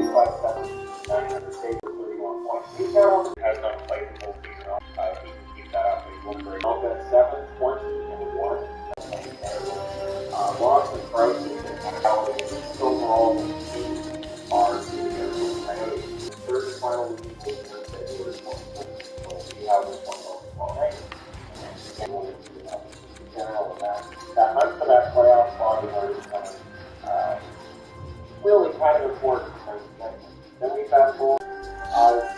45-7, 900 saves for 31 points. He's now has not played the whole season. He can keep that up. He won't break. Offense 7, 20, and 1. Loss and Price and overall the team are the third and final week will be Wednesday, so we have this one tomorrow night. And we'll get to that hunt for that playoff spot is becoming really kind of important. Then we fast forward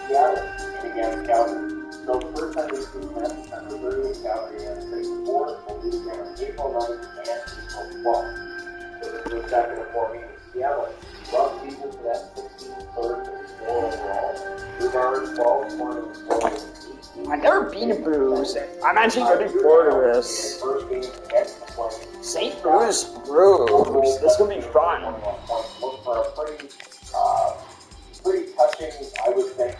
Seattle and against Calgary. So first time we see December 30th, Calgary and 64th, will be again on April 9th and April 12th. So this is the second of 4 meetings. Seattle, rough season for that 16th, 3rd, and 4 overall. Brewers, 12, 20, and 14. I've never been to Brews. I'm actually looking forward to this. St. Louis Brews. This is going to be fun. Look for a pretty touching, I would think,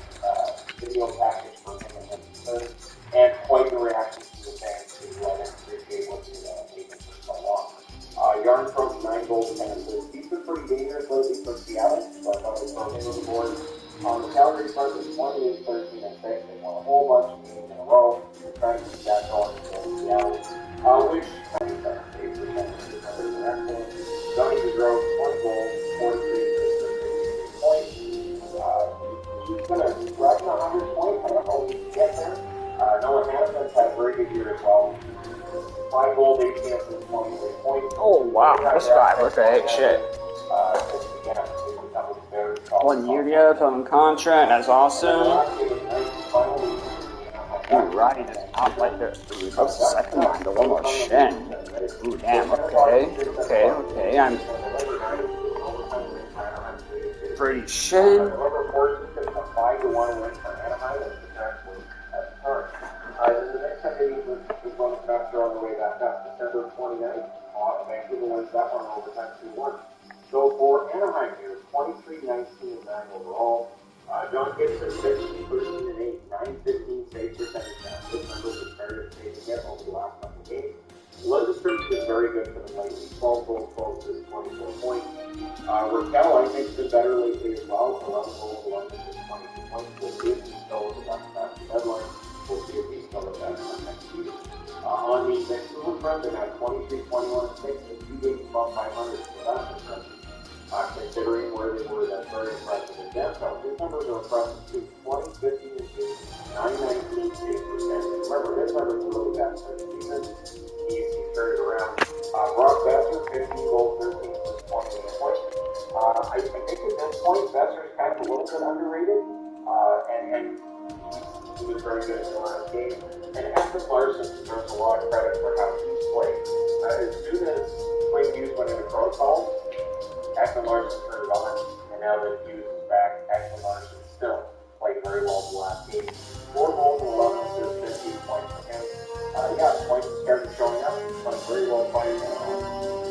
video package for him and quite the reaction to the fans who didn't appreciate what he's taken for so long. Yarn throws 9 goals, 10 assists. He's been pretty dangerous lately for Seattle, but I thought they throw him on the board. On the Calgary front, it's 28, 13, and 6. They won a whole bunch of games in a row. They're trying to keep that going in Seattle, which kind of saves the numbers are excellent. Johnny Gaudreau, 20 goals, 43 assists, 33 points. He's going to rush 100 points. I don't know if he can get there. Noah Hansen's had a very good year as well. 5 goals, 8 chances, 28 points. Oh, wow. This guy, okay, shit. 1 year together, on contract, that's awesome. Ooh, Roddy does not like this. Ooh, that's the second line, the one more Shen. Ooh, damn, okay, I'm pretty Shen. The next time they was one factor on the way back up. December 29th, Vancouver wins that one overtime 2-1. So for Anaheim here, 23, 19, and 9 overall. John Gibson, 15, 13, and 8, 9-15 save percentage now. This number was started to get over the last couple of games. Lundstrom is very good for them lately. 12 goals, 12 assists, 24 points. Raquel, I think, has been better lately as well. 11 goals, 11 assists, 22 points. We'll see if he's still with the left back deadline. We'll see if he's still with that next season. On the Vancouver front, they have 23, 21, and 6, and 2 games above 500. So that's impressive. Considering where they were, that's very impressive. And Denfeld, his numbers are impressive too. 20, 15, and 2, 9-19 save percentage. Remember, his numbers are really bad for the season. He's turned it around. Brock Besser, 15 goals, 13 assists, 28 points. I think at this point, Besser's kind of a little bit underrated, and he was very good in the last game. And Espen Larson deserves a lot of credit for how he's played. As soon as Quinn Hughes went into protocol, Espen Larson turned it on, and now that Hughes is back, Espen Larson still played very well the last game. 4 goals and 11 assists, 15 points for him. Points started showing up. He's playing very well playing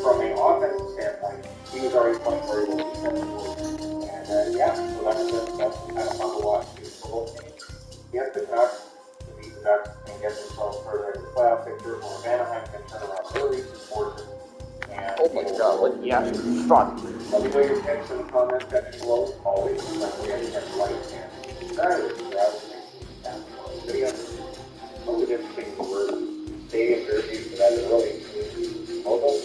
from an offensive standpoint. He was already playing very well defensively. And so that's kind of fun to watch too. So both teams get the Ducks, to beat the Ducks, and get themselves further into the playoff picture. Or Anaheim can turn around early, support them. Oh my god, what the actual fuck? Let me know your picks in the comment section below. Always remember, we have to like and subscribe. Video. Only different things were stadium jerseys, but that's really mobile.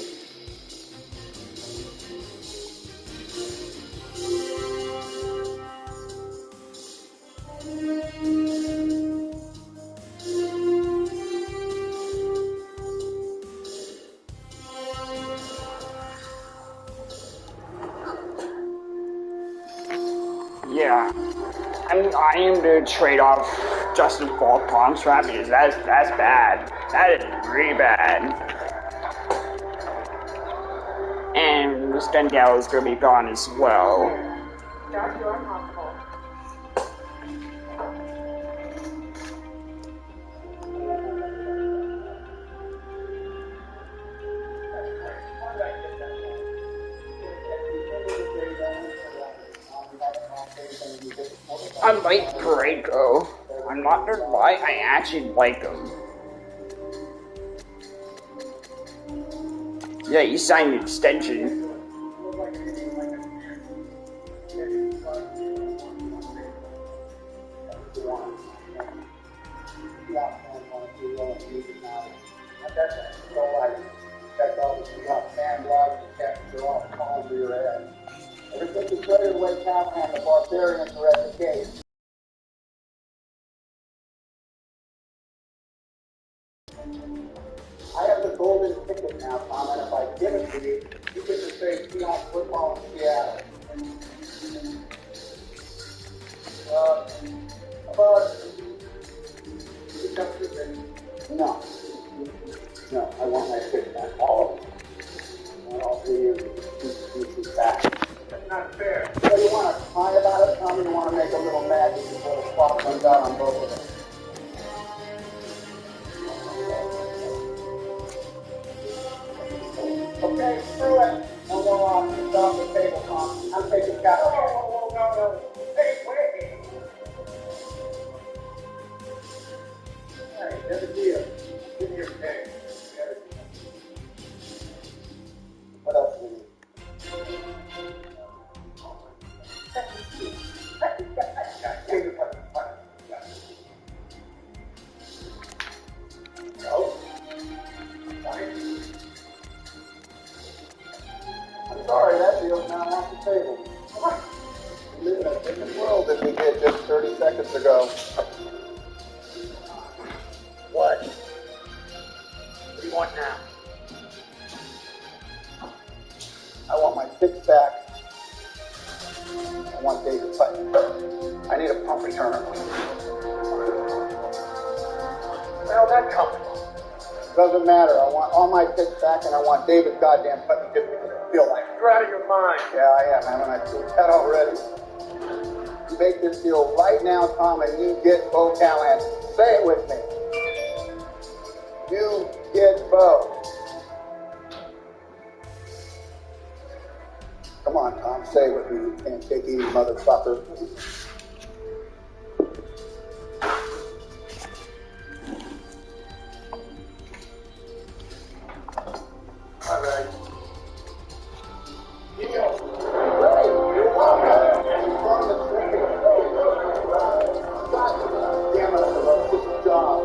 Yeah, I am to trade off Justin Falk contract because that's bad. That is really bad. And Stendhal is going to be gone as well. Josh, you're uncomfortable. I like Pareko. I'm not gonna lie, I actually like him. Yeah, he signed an extension. Check all the Seahawks fan blogs and captions are all calling to your head. Ever since you traded away Callahan, the Barbarians are at the gate. I have the golden ticket now, Tom, and if I give it to you, you get to say Seahawks football in Seattle. About no. No, I want my ticket back. All of them. I want all 3 years of pieces back. That's not fair. So you want to cry about it, Tom? You want to make a little magic before the clock runs out on both of them? Okay, screw it. No more options off the table, Tom. I'm taking Callahan. No. Hey, wait. Hey, there's a deal. Give me your pay. What else do we need? No? I'm sorry, that deal's now off the table. We live in a different world than we did just 30 seconds ago. What? What do you want now? I want my fix back. I want David Putnam. I need a punt returner. Where'd that come from? Doesn't matter. I want all my picks back, and I want David goddamn Putnam just because I feel like it. You're out of your mind. Yeah, I am, haven't I proved that already? You make this deal right now, Tom, and you get Bo Callahan. Say it with me. You get Bo. Come on, Tom, say it with me, you can't take any motherfucker. All right. Deal. Hey, you're welcome. From the trigger. God damn it, I love this job.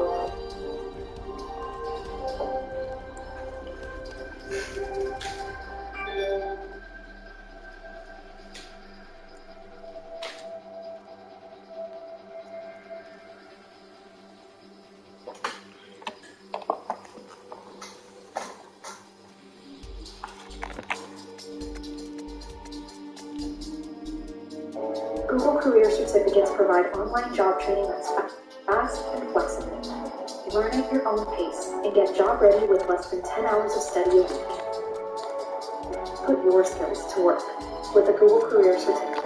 Google Career Certificates provide online job training that's fast and flexible. Learn at your own pace and get job ready with less than 10 hours of study a week. Put your skills to work with a Google Career Certificate.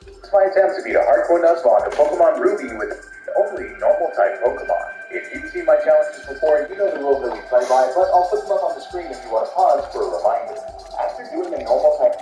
It's my attempt to beat a hardcore Nuzlocke of Pokemon Ruby with only normal type Pokemon. If you've seen my challenges before, you know the rules that we play by, but I'll put them up on the screen if you want to pause for a reminder. After doing a normal type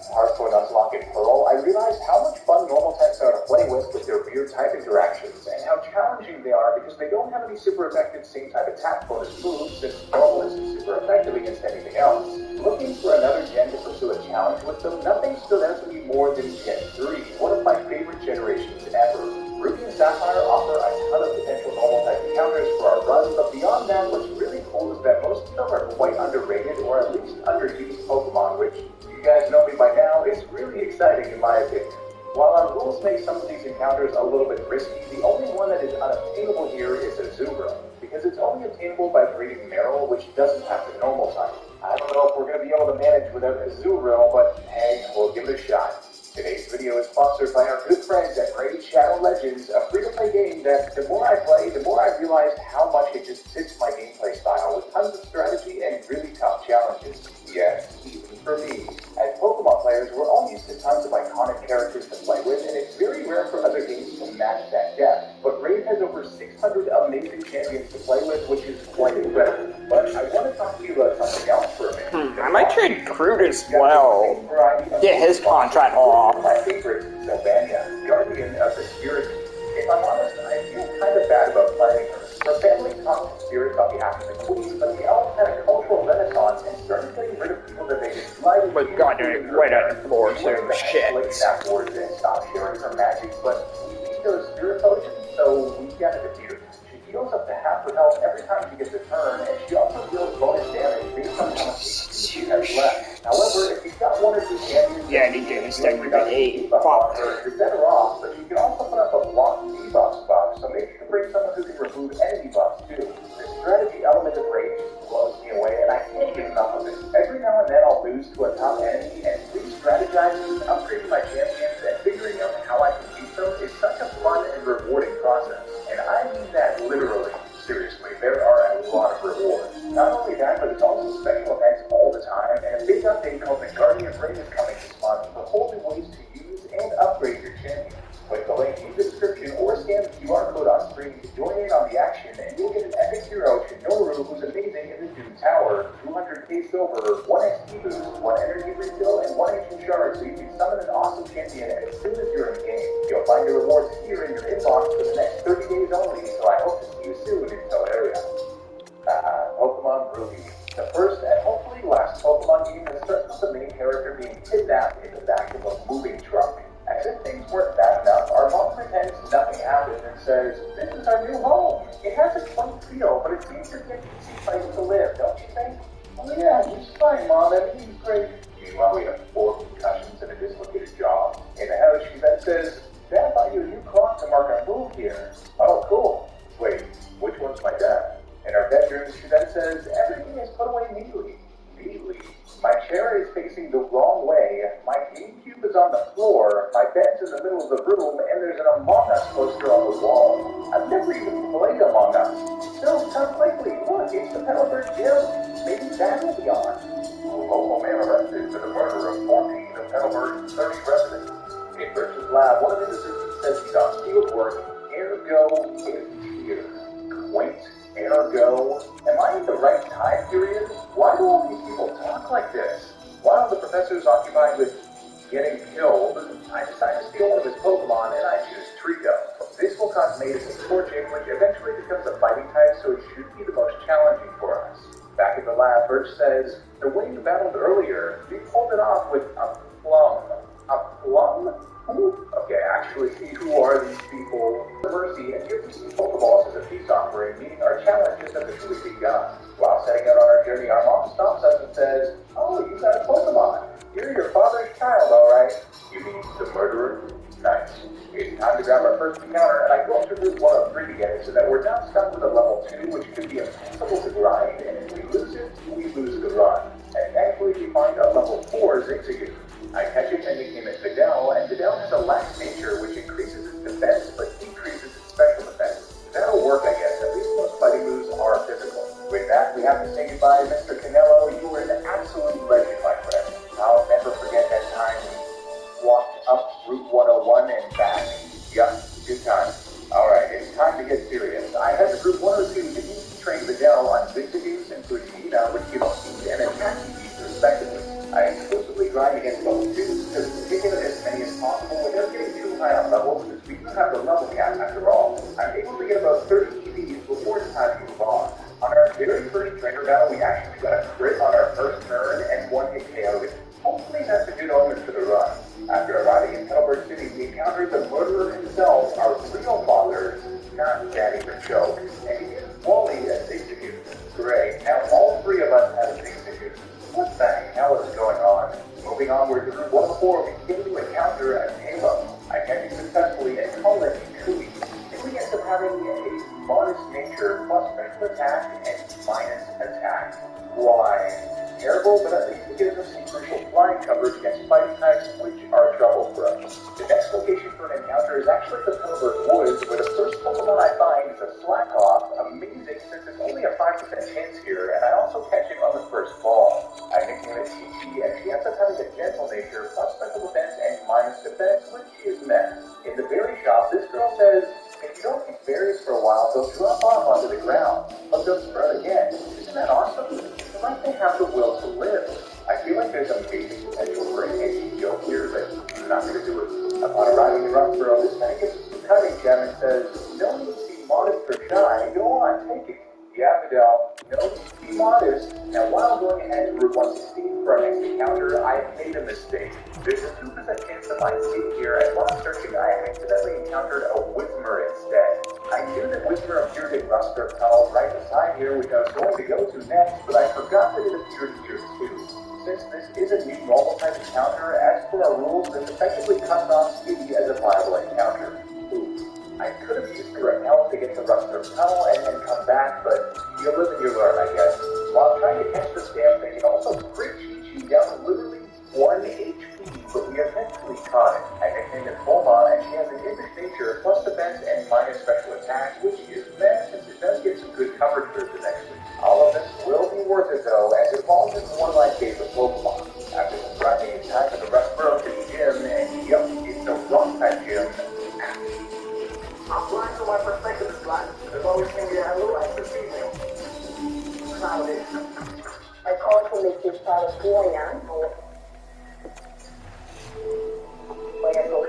hardcore Nuzlocke in Pearl, I realized how much fun normal types are to play with their weird type interactions, and how challenging they are because they don't have any super effective same type attack bonus moves, since normal isn't super effective against anything else. Looking for another gen to pursue a challenge with them, nothing stood out to me more than Gen 3, one of my favorite generations ever. Ruby and Sapphire offer a ton of potential normal type encounters for our run, but beyond that, what's really cool is that most of them are quite underrated or at least underused Pokemon, which, you guys know me by now, is really exciting in my opinion. While our rules make some of these encounters a little bit risky, the only one that is unobtainable here is a Zubra, because it's only obtainable by breeding Meryl, which doesn't have the normal type. I don't know if we're going to be able to manage without a Zubra, but hey, we'll give it a shot. Today's video is sponsored by our good friends at Raid Shadow Legends, a free-to-play game that the more I play, the more I realized how much it just fits my gameplay style, with tons of strategy and really tough challenges. Yes, even for me. As Pokemon players, we're all used to tons of iconic characters to play with, and it's very rare for other games to match that depth. But Raid has over 600 amazing champions to play with, which is quite incredible. But I want to talk to you about something else for a minute. I might trade Crude as well. Get his contract off. My favorite, Sylvania, Guardian of the Spirit. If I'm honest, I feel kind of bad about playing her. Her family talked to spirits on behalf of the queen, but the elves had a cultural renaissance and started getting rid of people that they disliked. But God, they're right on the floor, so shit. Afterwards, and stopped sharing her magic, but we need those spirit potions, so we gotta defeat her. She heals up to half her health every time she gets a turn, and she also deals bonus damage based on how much she has left. However, if you've got one or two champions, yeah, they do this thing with 8. Fuck. You're better off, but you can also put up a block debuff buff, so maybe you can bring someone who can remove enemy buffs too. The strategy element of rage blows me away, and I can't get enough of it. Every now and then I'll lose to a top enemy, and re-strategizing, upgrading my champions, and figuring out how I can beat them is such a fun and rewarding process. And I mean that literally. Seriously, there are a lot of rewards. Not only that, but it's also special events all the time, and a big update called the Guardian Ring is coming this month with whole new ways to use and upgrade your champion. Click the link in the description or scan the QR code on screen to join in on the action, and you'll get an epic hero, Shinoru, who's amazing in the Doom Tower, 200k silver, 1 XP boost, 1 energy refill, and 1 ancient shard, so you can summon an awesome champion as soon as you're in the game. You'll find your rewards here in your inbox for the next 30 days only, so I hope to see you soon in Teleria. Pokemon Ruby. The first and hopefully last Pokemon game that starts with the main character being kidnapped in the back of a moving truck. As if things weren't bad enough, our mom pretends nothing happened and says, "This is our new home. It has a quaint feel, but it seems to be an easy place to live, don't you think?" "Oh yeah, he's fine, Mom. Everything's great." Meanwhile, we have 4 concussions and a dislocated jaw. In the house, she then says, "Dad bought you a new clock to mark our move here." "Oh, cool. Wait, which one's my dad?" In our bedroom, she then says, "Everything is put away neatly." Neatly? My chair is facing the wrong way, my GameCube is on the floor, my bed's in the middle of the room, and there's an Among Us poster on the wall. I've never even played Among Us. No, come quickly, look, it's the Petalburg Gym. Maybe that will be on. A local man arrested for the murder of 14 of Petalburg's 30 residents. In Birch's lab, one of the assistants says he's on field work, ergo is here. Quaint. Ergo, am I in the right time period? Why do all these people talk like this? While the professor is occupied with getting killed, I decide to steal one of his Pokemon and I choose Trico. This will cause Matus to Scorching, which eventually becomes a fighting type, so it should be the most challenging for us. Back at the lab, Birch says, "The way you battled earlier, you pulled it off with a plum." A plum? Okay, actually, who are these people? Mercy, and give these Pokeballs as a peace offering, meaning our challenge is officially begun. While setting out on our journey, our mom stops us and says, "Oh, you got a Pokemon. You're your father's child, alright." "You mean the murderer?" "Nice. It's time to grab our first encounter, and I go up to Route 103 to get it so that we're not stuck with a level 2, which could be impossible to grind, and if we lose it, we lose the run. And thankfully, we find a level 4 Zigzagoon. I catch it and nickname it Videl, and Videl has a lax nature which increases its defense but decreases its special defense. That'll work, I guess. At least most fighting moves are physical. With that, we have to say goodbye, Mr. Canelo. You were an absolute legend, my friend. I'll never forget that time we walked up Route 101 and back. Yup, good time. Alright, it's time to get serious. I head to Route 102 to train Videl on Zigzagoons and Fujina, which give speed and attack speeds respectively. I exclusively grind against level 2s to take in as many as possible without getting too high on levels, because we do have the level cap after all. I'm able to get about 30 EVs before it's time to move on. On our very first trainer battle, we actually got a crit on our first turn and 1 hit KO'd it. Hopefully that's a good omen for the run. After arriving in Petalburg City, we encountered the murderer himself, our real father, not Daddy for joke, and he used Wally as Zigzagoon. Great, now all 3 of us have a Zigzagoon. What the hell is going on? Moving onward to Route 104, we begin to encounter a Halo. I catch it successfully and call it Kui. Kui ends up having a modest nature plus special attack and minus attack. Why? Terrible, but at least it gives us some crucial flying coverage against fighting types, which are trouble for us. The next location for an encounter is actually the Petalburg Woods, where the first Pokemon I find is a Slackoth, amazing since it's only a 5% chance here, and I also catch it on the first ball. I nickname it Chi-Chi, and she ends up having a gentle nature, plus special defense and minus defense, which is met. In the berry shop, this girl says, if you don't pick berries for a while, they'll drop off onto the ground, but they'll sprout again. Isn't that awesome? It's like they have the will to live. I feel like there's some basic potential for an edgy joke here, but I'm not going to do it. Upon arriving in Roxborough, this guy gives us a cutting gem and says, no need to be modest or shy, go on, take it. Yeah, Vidal. No, be modest. Now, while going ahead to Route 116 for our next encounter, I have made a mistake. There's a 2% chance of my seat here, and while searching, I accidentally encountered a Whitmer instead. I knew that Whitmer appeared in Rustburg Tunnel right beside here, which I was going to go to next, but I forgot that it appeared here too. Since this is a new normal type encounter, as per our rules, this effectively cuts off Speedy as a viable encounter. I could have used the rappel to get to Rustburg Tunnel and then come back, but you live and you learn, I guess. While trying to catch this damn thing, it also crit Chi-Chi down literally 1 HP, but we eventually caught it. I nicknamed it Bulma, and she has an impish nature, plus defense and minus special attack, which is bad since it does get some good coverage moves eventually. All of this will be worth it though, as it falls into one of my favorite Pokemon. After some grinding in time for the Rustburg gym, and yup, it's the wrong type gym. I'm blind to my perspective is blind. There's always going to be a little extra female. Nowadays. I called to make you proud of who I am. Voy a go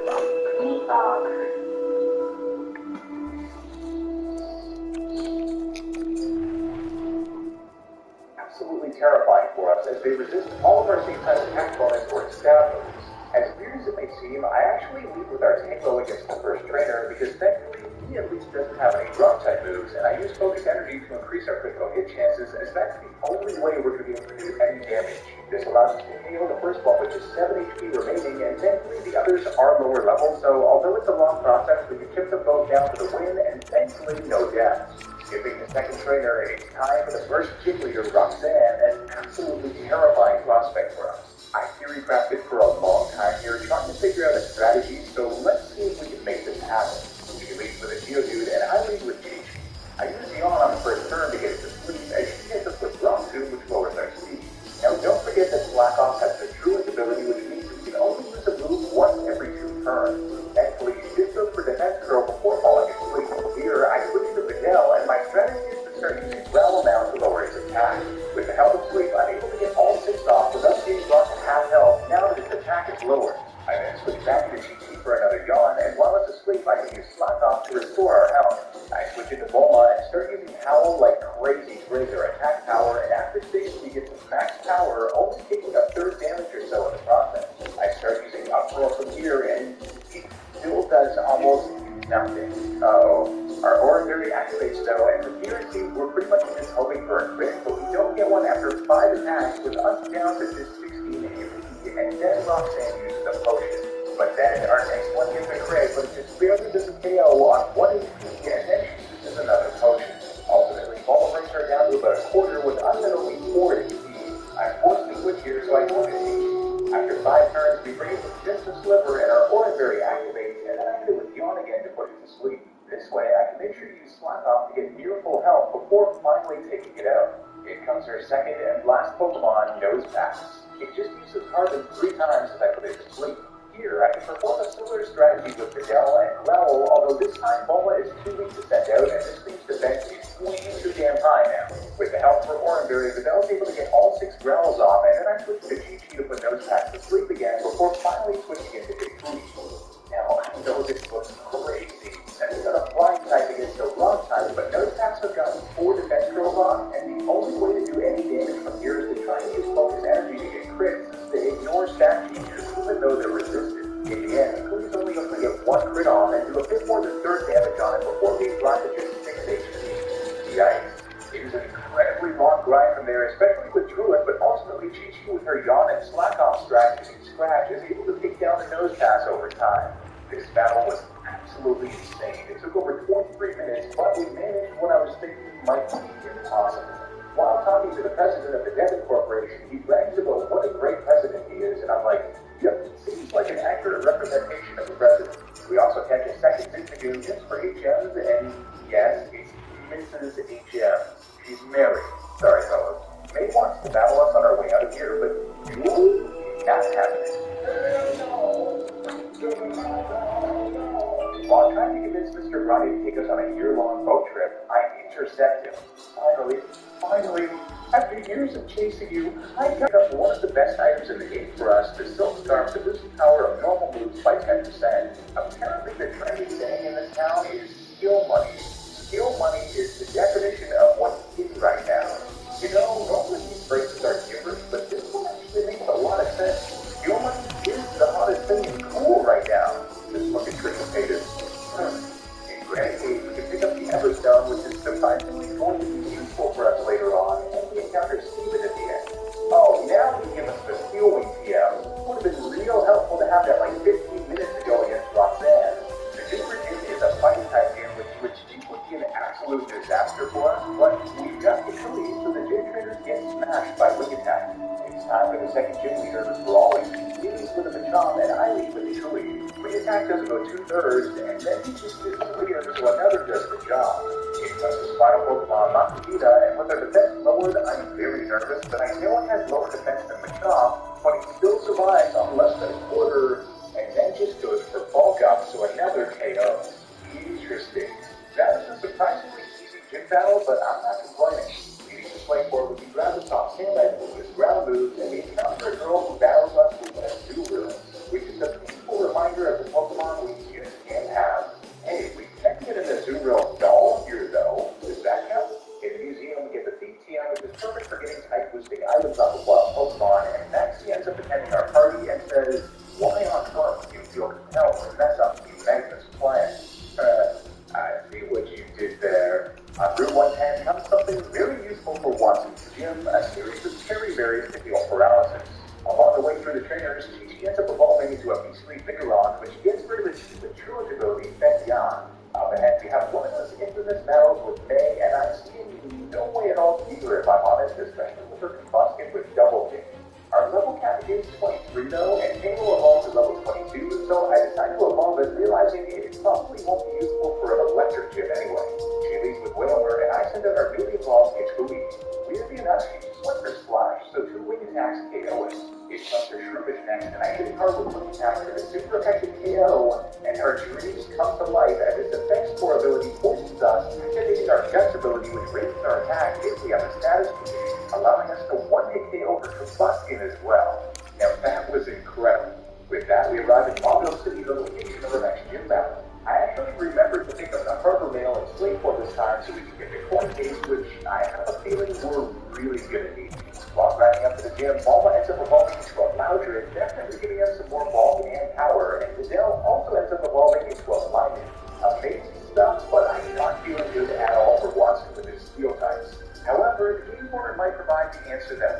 Absolutely terrifying for us as they resist all of our same type attack bonus or stab moves. As weird as it may seem, I actually lead with our Tango against the first trainer because thankfully he at least doesn't have any rock type moves, and I use focus energy to increase our critical hit chances, as that's the only way we're going to be able to do any damage. This allows us to KO the first one with just 7 HP remaining, and thankfully the others are lower level, so although it's a long process, we can chip them both down for the win, and thankfully no deaths. Skipping the second trainer, it's time for the first gym leader, Roxanne, an absolutely terrifying prospect for us. I theory crafted for a long time here, trying to figure out a strategy, so let's see if we can make this happen. She leads with a Geodude, and I lead with Chi-Chi. I use Yawn on the first turn to get it to sleep, as she hits us with Rock Tomb, which lowers our speed. Now don't forget that Blackoff has the Druid ability, which means we can only use a move once every 2 turns. Thankfully, she did go for Defense Curl before falling asleep. Here, I switch to Videl, and my strategy is to start using Growl Amount to lower his attack. With the help of Sleep, I'm able to get all 6 off without getting brought to half health now that his attack is lowered. I then switch back to Chi-Chi for another Yawn, and while it's asleep, I can use Slack Off to restore our health. I switch into Bulma and start using Howl like crazy to raise our attack power, and after stage we get to max power, only taking up 3rd damage or so in the process. I start using Uproar from here, and it still does almost nothing. Our Aura Berry activates though, and from here it seems we're pretty much just hoping for a crit, but we don't get one after 5 attacks, with us down to just 16 HP, and then Roxanne uses a potion. But then our next one gets a crit, but it just barely doesn't KO on 1 HP, and then she uses another potion. Ultimately, Bulma brings her down to about a quarter with us at only 4 HP. I'm forced to switch here, so I go into Chi-Chi. After 5 turns, we bring it to just a sliver, and our Aura Berry activates, and then I hit it with Yawn again to put it to sleep. This way, I can make sure to use Slack Off to get near full health before finally taking it out. In comes our second and last Pokemon, Nose Pass. It just uses Carbon 3 times as I put it to sleep. Here, I can perform a similar strategy with Videl and Growl, although this time Bulma is too weak to send out, and this thing's defense is way too damn high now. With the help for Oranberry, Videl is able to get all 6 Growls off, and then I switch to Chi-Chi to put Nose Pass to sleep again before finally switching into Victory. Now, I know this looks crazy, and it's got a flying type against a rock type, but Nose Pass has gotten 4 defense curls on, and the only way to do any damage from here is to try and use focus energy to get crits, since they ignore stat changes even though they're resisted. In the end, Clee's only able to get 1 crit on and do a bit more than 3rd damage on it before being brought to just 6 HP. Yikes. It was an incredibly long grind from there, especially with Druid, but ultimately Chi-Chi with her Yawn and Slack Off strat using Scratch is able to take down the Nose Pass over time. This battle was absolutely insane. It took over 23 minutes, but we managed what I was thinking might be impossible. While talking to the president of the Devon Corporation, he brags about what a great president he is, and I'm like, yep, seems like an accurate representation of the president. We also catch a second Zigzagoon just for HMs, and yes, it's Mrs. HM. She's married. Sorry, fellas. May wants to battle us on our way out of here, but not happening. While trying to convince Mr. Ronnie to take us on a year-long boat trip, I intercept him. Finally, after years of chasing you, I got up one of the best items in the game for us, the Silk Scarf, to boost the power of normal moves by 10%. Apparently, the trendy saying in this town is skill money. Skill money is the definition surprisingly going to be useful for us later on, and we encounter Steven at the end. Oh, now he gave us the Steel Wing TM. Would have been real helpful to have that like 15 minutes ago against Roxanne. The Gym Virginia is a fighting type game which would be an absolute disaster for us, but we've got the Achilles, so the gym trainers get smashed by Wing Attack. It's time for the second gym leader, Brawling. He leads with a Machop, and I lead with the Achilles. Wing Attack doesn't go 2/3, and then he just is clear so another does the job. It comes his final Pokemon, Makita, and with their defense lowered, I'm very nervous, but I know it has lower defense than Machop, but he still survives on less than a quarter, and then just goes for bulk up, so another KO. Interesting. That is a surprisingly easy gym battle, but I'm not complaining. Leading the play forward, we grab the top sandbag move with ground moves, and we encounter a girl who battles us with a Zuru, which is a peaceful reminder of the Pokemon we just can't have. Hey, we can't get in the Zuru doll here, though. Does that count? In the museum, we get the BTM, which is perfect for getting type boosting items off of wild Pokemon, and Maxie ends up attending our party and says, why on earth do you feel compelled to mess up Magnus' plan? I see what you did there. On Route 110 comes something very useful for Watson's gym, a series of cherry berries to heal paralysis. Along the way through the trainers, she ends up evolving into a beastly Vigoroth, which gets rid of its stupid Trilogy ability, Fendion. Up ahead, we have one of those infamous battles with May, and I'm seeing no way at all to either, if I'm honest, especially with her combustion with Double King. Our level cap is 23 though, and Kano evolves to level 22, so I decided to evolve it, realizing it probably won't be useful for an electric gym anyway. She leads with Whalmer, and I send out our newly evolved Itchui. Weirdly enough, she just went for Splash, so 2 Wing Attacks KO it. It comes to Shroomish next, and I hit her with Wing Attack for the super effective KO, and her dreams come to life as its defense core ability forces us, activating our Guts ability, which raises our attack if we have a status boost, allowing us to 1-hit KO for Combustion as well. Now that was incredible. With that, we arrive in Mobile City, the location of our next gym battle. I actually remembered to pick up the Harbor Mail and Slateport this time so we can get the coin case, which I have a feeling we're really gonna need. While riding up to the gym, Bulma ends up evolving into a Loudred, definitely giving us some more bulk and power, and Videl also ends up evolving into a Lyman. Amazing stuff, but I'm not feeling good at all for Watson with his steel types. However, the game board might provide the answer that